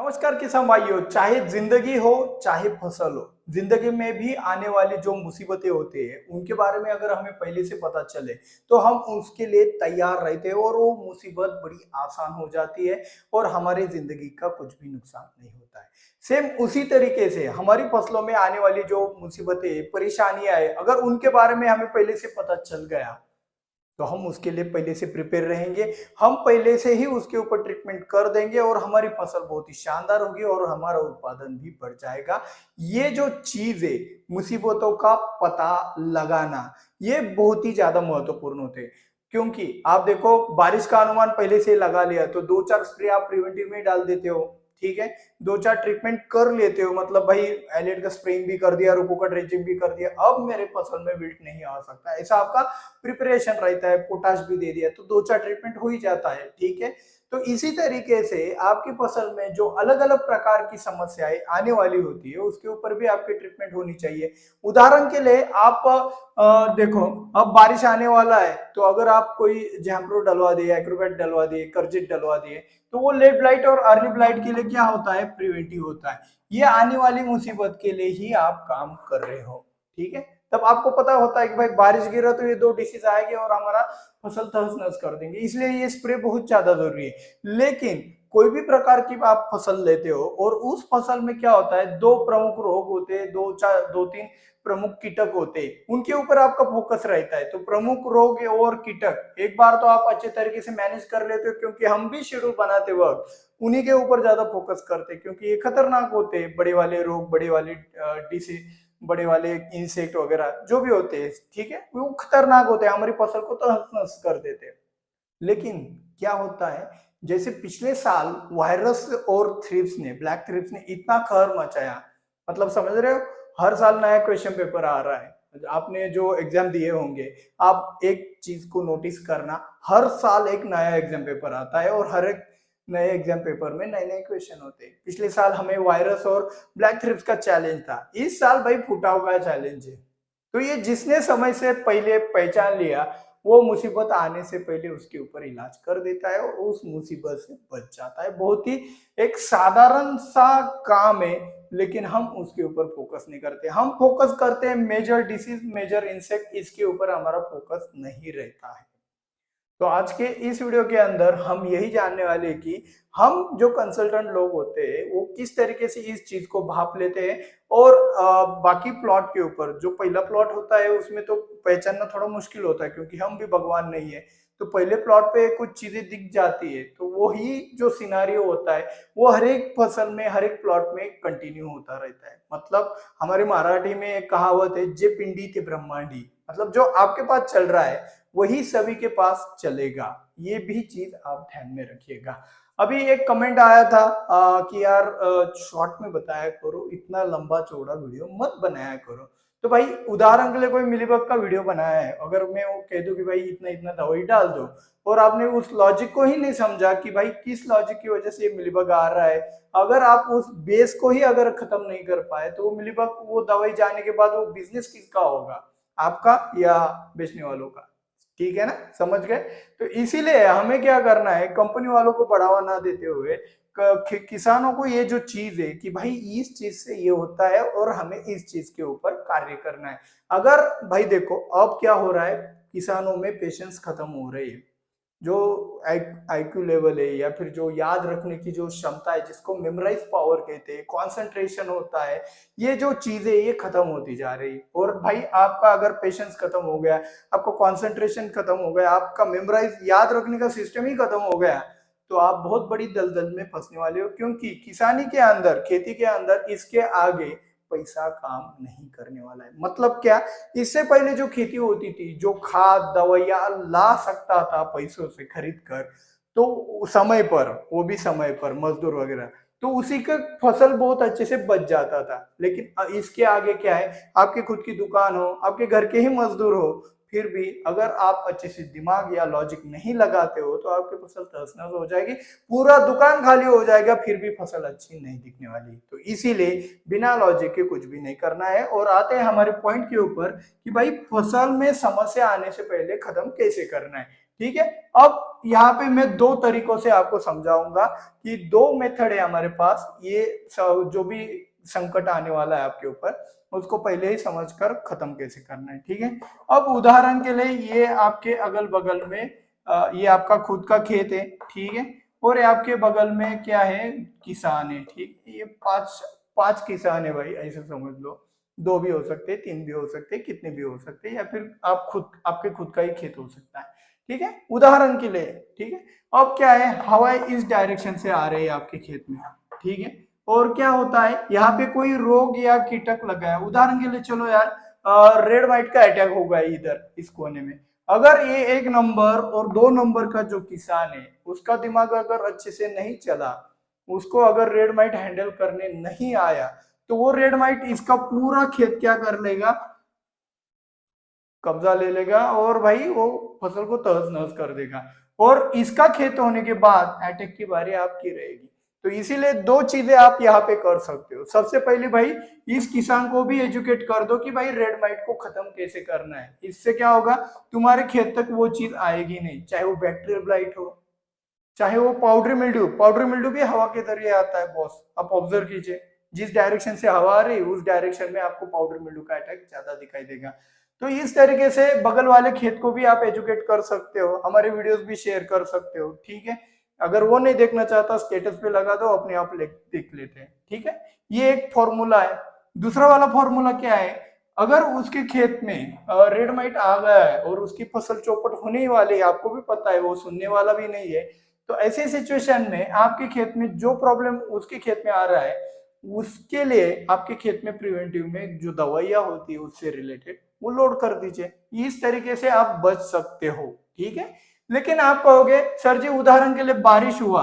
नमस्कार किसान भाइयों, चाहे जिंदगी हो चाहे फसल हो, जिंदगी में भी आने वाली जो मुसीबतें होती है उनके बारे में अगर हमें पहले से पता चले तो हम उसके लिए तैयार रहते हैं और वो मुसीबत बड़ी आसान हो जाती है और हमारी जिंदगी का कुछ भी नुकसान नहीं होता है। सेम उसी तरीके से हमारी फसलों में आने वाली जो मुसीबतें परेशानियां है, अगर उनके बारे में हमें पहले से पता चल गया तो हम उसके लिए पहले से प्रिपेयर रहेंगे। हम पहले से ही उसके ऊपर ट्रीटमेंट कर देंगे और हमारी फसल बहुत ही शानदार होगी और हमारा उत्पादन भी बढ़ जाएगा। ये जो चीज है, मुसीबतों का पता लगाना, ये बहुत ही ज्यादा महत्वपूर्ण होते हैं। क्योंकि आप देखो, बारिश का अनुमान पहले से लगा लिया तो दो चार स्प्रे आप प्रिवेंटिव में डाल देते हो, ठीक है। दो चार ट्रीटमेंट कर लेते हो, मतलब भाई एलिड का स्प्रेइंग भी कर दिया, रोको का ड्रेंचिंग भी कर दिया, अब मेरे फसल में विल्ट नहीं आ सकता, ऐसा आपका प्रिपरेशन रहता है। पोटाश भी दे दिया तो दो चार ट्रीटमेंट हो ही जाता है, ठीक है। तो इसी तरीके से आपकी फसल में जो अलग अलग प्रकार की समस्याएं आने वाली होती है उसके ऊपर भी आपकी ट्रीटमेंट होनी चाहिए। उदाहरण के लिए आप देखो, अब बारिश आने वाला है तो अगर आप कोई जैम्प्रो डलवा दिए, एग्रोवेट डलवा दिए, कर्जिट डलवा दिए, तो वो लेट ब्लाइट और अर्ली ब्लाइट के लिए क्या होता है, प्रिवेंटिव होता है। ये आने वाली मुसीबत के लिए ही आप काम कर रहे हो, ठीक है। तब आपको पता होता है कि भाई बारिश गिरा तो ये दो डिसीज आएंगे और हमारा फसल तहस नहस कर देंगे, इसलिए ये स्प्रे बहुत ज्यादा जरूरी है। लेकिन कोई भी प्रकार की आप फसल लेते हो और उस फसल में क्या होता है, दो प्रमुख रोग होते हैं, दो तीन प्रमुख कीटक होते हैं, उनके ऊपर आपका फोकस रहता है। तो प्रमुख रोग और कीटक एक बार तो आप अच्छे तरीके से मैनेज कर लेते हो, क्योंकि हम भी शेड्यूल बनाते वक्त उन्हीं के ऊपर ज्यादा फोकस करते हैं, क्योंकि ये खतरनाक होते हैं, बड़े वाले रोग, बड़े वाले डिसीज, बड़े वाले इंसेक्ट वगैरह जो भी होते हैं, ठीक है, वो खतरनाक होते हैं, हमारी फसल को तो हंस नस कर देते हैं। लेकिन क्या होता है, जैसे पिछले साल वायरस और थ्रिप्स ने, ब्लैक थ्रिप्स ने इतना कहर मचाया, मतलब समझ रहे हो, हर साल नया क्वेश्चन पेपर आ रहा है। आपने जो एग्जाम दिए होंगे, आप एक चीज को नोटिस करना, हर साल एक नया एग्जाम पेपर आता है और हर एक नए एग्जाम पेपर में नए नए क्वेश्चन होते हैं। पिछले साल हमें वायरस और ब्लैक थ्रिप्स का चैलेंज था, इस साल भाई फुटाव का चैलेंज है। तो ये जिसने समय से पहले पहचान लिया, वो मुसीबत आने से पहले उसके ऊपर इलाज कर देता है और उस मुसीबत से बच जाता है। बहुत ही एक साधारण सा काम है, लेकिन हम उसके ऊपर फोकस नहीं करते। हम फोकस करते हैं मेजर डिसीज, मेजर इंसेक्ट, इसके ऊपर हमारा फोकस नहीं रहता है। तो आज के इस वीडियो के अंदर हम यही जानने वाले हैं कि हम जो कंसल्टेंट लोग होते हैं वो किस तरीके से इस चीज को भाप लेते हैं। और बाकी प्लॉट के ऊपर, जो पहला प्लॉट होता है उसमें तो पहचानना थोड़ा मुश्किल होता है, क्योंकि हम भी भगवान नहीं है। तो पहले प्लॉट पे कुछ चीजें दिख जाती है, तो वही जो सिनारियो होता है वो हर एक फसल में, हर एक प्लॉट में कंटिन्यू होता रहता है। मतलब हमारे मराठी में एक कहावत है, जे पिंडी ते ब्रह्मांडी, मतलब जो आपके पास चल रहा है वही सभी के पास चलेगा। ये भी चीज आप ध्यान में रखिएगा। अभी एक कमेंट आया था कि यार शॉर्ट में बताया करो, इतना लंबा चौड़ा वीडियो मत बनाया करो। तो भाई उदाहरण के लिए कोई मिलीबग का वीडियो बनाया है, अगर मैं वो कह दूं कि भाई इतना इतना दवाई डाल दो, और आपने उस लॉजिक को ही नहीं समझा कि भाई किस लॉजिक की वजह से ये मिलीबग आ रहा है, अगर आप उस बेस को ही अगर खत्म नहीं कर पाए, तो वो मिलीबग, वो दवाई जाने के बाद वो बिजनेस किसका होगा, आपका या बेचने वालों का? ठीक है ना, समझ गए। तो इसीलिए हमें क्या करना है, कंपनी वालों को बढ़ावा ना देते हुए किसानों को ये जो चीज है कि भाई इस चीज से ये होता है और हमें इस चीज के ऊपर कार्य करना है। अगर भाई देखो अब क्या हो रहा है, किसानों में पेशेंस खत्म हो रही है। जो आईक्यू लेवल है या फिर जो याद रखने की जो क्षमता है, जिसको मेमोराइज पावर कहते हैं, कंसंट्रेशन होता है, ये जो चीजें ये खत्म होती जा रही। और भाई आपका अगर पेशेंस खत्म हो गया, आपका कंसंट्रेशन खत्म हो गया, आपका मेमोराइज याद रखने का सिस्टम ही खत्म हो गया, तो आप बहुत बड़ी दलदल में फंसने वाले हो। क्योंकि किसानी के अंदर, खेती के अंदर इसके आगे पैसा काम नहीं करने वाला है। मतलब क्या, इससे पहले जो खेती होती थी, जो खाद दवाइयां ला सकता था पैसों से खरीद कर, तो समय पर, वो भी समय पर मजदूर वगैरह, तो उसी का फसल बहुत अच्छे से बच जाता था। लेकिन इसके आगे क्या है, आपकी खुद की दुकान हो, आपके घर के ही मजदूर हो, फिर भी अगर आप अच्छे से दिमाग या लॉजिक नहीं लगाते हो तो आपकी फसल तहस नहस हो जाएगी, पूरा दुकान खाली हो जाएगा, फिर भी फसल अच्छी नहीं दिखने वाली। तो इसीलिए बिना लॉजिक के कुछ भी नहीं करना है। और आते हैं हमारे पॉइंट के ऊपर कि भाई फसल में समस्या आने से पहले खत्म कैसे करना है। ठीक है। अब यहाँ पे मैं दो तरीकों से आपको समझाऊंगा कि दो मेथड है हमारे पास, ये जो भी संकट आने वाला है आपके ऊपर उसको पहले ही समझकर खत्म कैसे करना है, ठीक है। अब उदाहरण के लिए ये आपके अगल बगल में ये आपका खुद का खेत है, ठीक है, और ये आपके बगल में क्या है, किसान है, ठीक। ये पांच पांच किसान है भाई, ऐसे समझ लो। दो भी हो सकते हैं, तीन भी हो सकते हैं, कितने भी हो सकते हैं, या फिर आप खुद आपके खुद का ही खेत हो सकता है, ठीक है, उदाहरण के लिए, ठीक है। अब क्या है, हवाएं इस डायरेक्शन से आ रही है आपके खेत में, ठीक है। और क्या होता है, यहाँ पे कोई रोग या कीटक लगा है, उदाहरण के लिए चलो यार रेड व्हाइट का अटैक हो गया इधर इस कोने में। अगर ये 1 नंबर और 2 नंबर का जो किसान है उसका दिमाग अगर अच्छे से नहीं चला, उसको अगर रेड माइट हैंडल करने नहीं आया, तो वो रेड माइट इसका पूरा खेत क्या कर लेगा, कब्जा ले लेगा और भाई वो फसल को तहस नहस कर देगा। और इसका खेत होने के बाद अटैक की बारी आपकी रहेगी। तो इसीलिए दो चीजें आप यहाँ पे कर सकते हो। सबसे पहले भाई इस किसान को भी एजुकेट कर दो कि भाई रेड माइट को खत्म कैसे करना है। इससे क्या होगा, तुम्हारे खेत तक वो चीज आएगी नहीं, चाहे वो बैक्टीरियल ब्लाइट हो, चाहे वो पाउडरी मिल्ड्यू भी हवा के जरिए आता है बॉस। आप ऑब्जर्व कीजिए, जिस डायरेक्शन से हवा आ रही है उस डायरेक्शन में आपको पाउडर मिल्ड्यू का अटैक ज्यादा दिखाई देगा। तो इस तरीके से बगल वाले खेत को भी आप एजुकेट कर सकते हो, हमारे वीडियोस भी शेयर कर सकते हो, ठीक है। अगर वो नहीं देखना चाहता स्टेटस पे लगा दो, अपने आप देख लेते हैं, ठीक है। ये एक फॉर्मूला है। दूसरा वाला फॉर्मूला क्या है, अगर उसके खेत में रेड माइट आ गया है और उसकी फसल चौपट होने ही वाली है, आपको भी पता है, वो सुनने वाला भी नहीं है, तो ऐसे सिचुएशन में आपके खेत में जो प्रॉब्लम उसके खेत में आ रहा है, उसके लिए आपके खेत में प्रिवेंटिव में जो दवाइयां होती है उससे रिलेटेड वो लोड कर दीजिए। इस तरीके से आप बच सकते हो, ठीक है। लेकिन आप कहोगे सर जी उदाहरण के लिए बारिश हुआ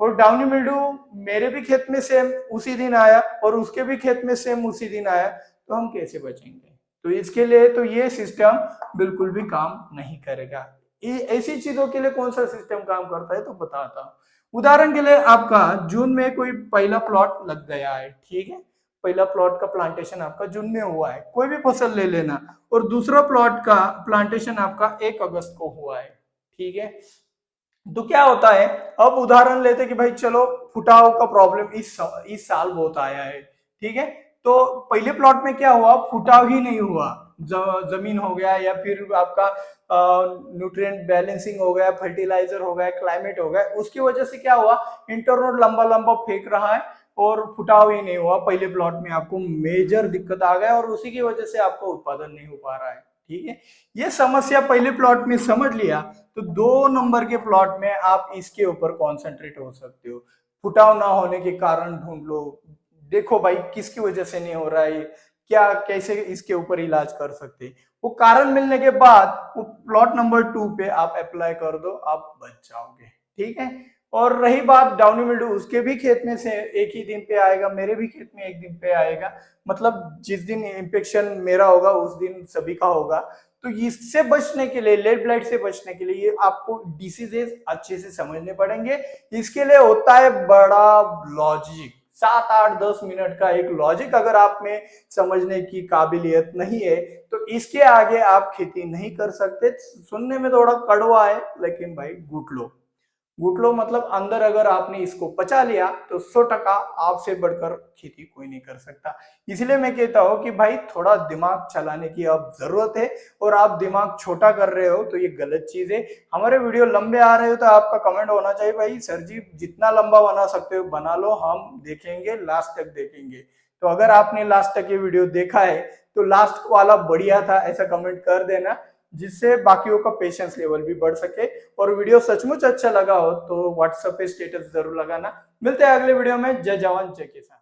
और डाउनी मिल्ड्यू मेरे भी खेत में सेम उसी दिन आया और उसके भी खेत में सेम उसी दिन आया, तो हम कैसे बचेंगे। तो इसके लिए तो ये सिस्टम बिल्कुल भी काम नहीं करेगा। ऐसी चीजों के लिए कौन सा सिस्टम काम करता है तो बताता हूँ। उदाहरण के लिए आपका जून में कोई पहला प्लॉट लग गया है, ठीक है, पहला प्लॉट का प्लांटेशन आपका जून में हुआ है, कोई भी फसल ले लेना, और दूसरा प्लॉट का प्लांटेशन आपका 1 अगस्त को हुआ है, ठीक है। तो क्या होता है, अब उदाहरण लेते कि भाई चलो फुटाव का प्रॉब्लम इस साल बहुत आया है, ठीक है। तो पहले प्लॉट में क्या हुआ, फुटाव ही नहीं हुआ, जमीन हो गया या फिर आपका न्यूट्रिएंट बैलेंसिंग हो गया, फर्टिलाइजर हो गया, क्लाइमेट हो गया, उसकी वजह से क्या हुआ, इंटरनोड लंबा लंबा फेंक रहा है और फुटाव ही नहीं हुआ। पहले प्लॉट में आपको मेजर दिक्कत आ गया और उसी की वजह से आपको उत्पादन नहीं हो पा रहा है, ठीक है। ये समस्या पहले प्लॉट में समझ लिया, तो 2 नंबर के प्लॉट में आप इसके ऊपर कॉन्सेंट्रेट हो सकते हो। फुटाव ना होने के कारण ढूंढ लो, देखो भाई किसकी वजह से नहीं हो रहा है, क्या कैसे इसके ऊपर इलाज कर सकते। वो कारण मिलने के बाद वो प्लॉट नंबर 2 पे आप अप्लाई कर दो, आप बच जाओगे, ठीक है। और रही बात डाउनी मिल्ड्यू, उसके भी खेत में से एक ही दिन पे आएगा, मेरे भी खेत में एक दिन पे आएगा, मतलब जिस दिन इन्फेक्शन मेरा होगा उस दिन सभी का होगा। तो इससे बचने के लिए, लेड ब्लाइट से बचने के लिए आपको डिसीजेस अच्छे से समझने पड़ेंगे। इसके लिए होता है बड़ा लॉजिक, 7 8 10 मिनट का एक लॉजिक अगर आप में समझने की काबिलियत नहीं है तो इसके आगे आप खेती नहीं कर सकते। सुनने में थोड़ा कड़वा है लेकिन भाई घुटलो मतलब अंदर अगर आपने इसको पचा लिया तो 100% आपसे बढ़कर खेती कोई नहीं कर सकता। इसलिए मैं कहता हूं कि भाई थोड़ा दिमाग चलाने की अब जरूरत है, और आप दिमाग छोटा कर रहे हो तो ये गलत चीज है। हमारे वीडियो लंबे आ रहे हो तो आपका कमेंट होना चाहिए भाई सर जी जितना लंबा बना सकते हो बना लो, हम देखेंगे, लास्ट तक देखेंगे। तो अगर आपने लास्ट तक ये वीडियो देखा है तो लास्ट वाला बढ़िया था ऐसा कमेंट कर देना, जिससे बाकियों का पेशेंस लेवल भी बढ़ सके। और वीडियो सचमुच अच्छा लगा हो तो व्हाट्सएप पे स्टेटस जरूर लगाना। मिलते हैं अगले वीडियो में। जय जवान जय किसान।